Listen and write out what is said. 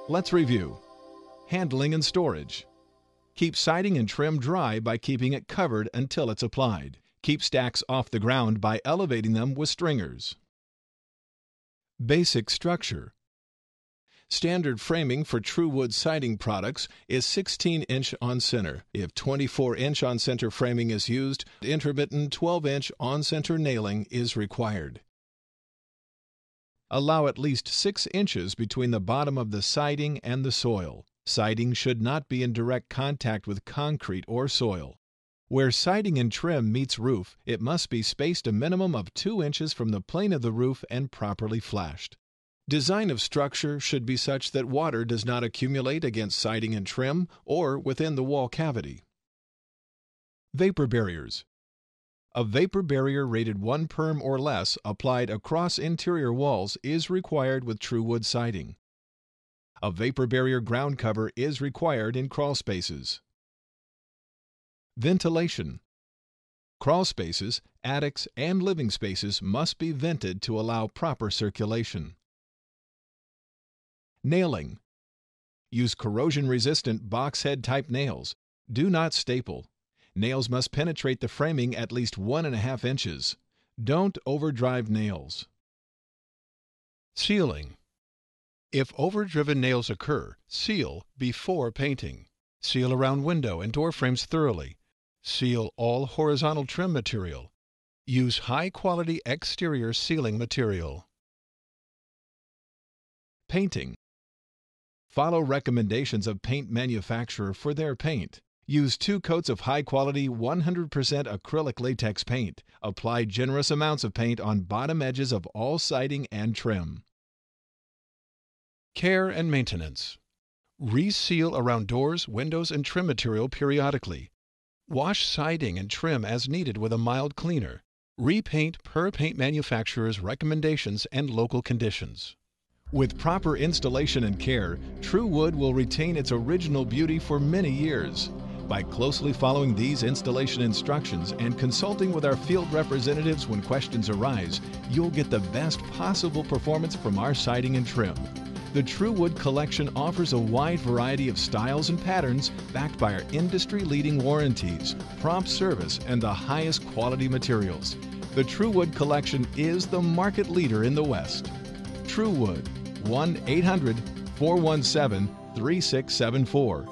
Let's review. Handling and storage. Keep siding and trim dry by keeping it covered until it's applied. Keep stacks off the ground by elevating them with stringers. Basic structure. Standard framing for TruWood siding products is 16-inch on-center. If 24-inch on-center framing is used, intermittent 12-inch on-center nailing is required. Allow at least 6 inches between the bottom of the siding and the soil. Siding should not be in direct contact with concrete or soil. Where siding and trim meets roof, it must be spaced a minimum of 2 inches from the plane of the roof and properly flashed. Design of structure should be such that water does not accumulate against siding and trim or within the wall cavity. Vapor barriers. A vapor barrier rated 1 perm or less applied across interior walls is required with TruWood siding. A vapor barrier ground cover is required in crawl spaces. Ventilation. Crawl spaces, attics, and living spaces must be vented to allow proper circulation. Nailing. Use corrosion-resistant box head type nails. Do not staple. Nails must penetrate the framing at least 1.5 inches. Don't overdrive nails. Sealing. If overdriven nails occur, seal before painting. Seal around window and door frames thoroughly. Seal all horizontal trim material. Use high-quality exterior sealing material. Painting. Follow recommendations of paint manufacturer for their paint. Use 2 coats of high-quality 100% acrylic latex paint. Apply generous amounts of paint on bottom edges of all siding and trim. Care and maintenance. Reseal around doors, windows, and trim material periodically. Wash siding and trim as needed with a mild cleaner. Repaint per paint manufacturer's recommendations and local conditions. With proper installation and care, TruWood will retain its original beauty for many years. By closely following these installation instructions and consulting with our field representatives when questions arise, you'll get the best possible performance from our siding and trim. The TruWood collection offers a wide variety of styles and patterns backed by our industry-leading warranties, prompt service, and the highest quality materials. The TruWood collection is the market leader in the West. TruWood, 1-800-417-3674.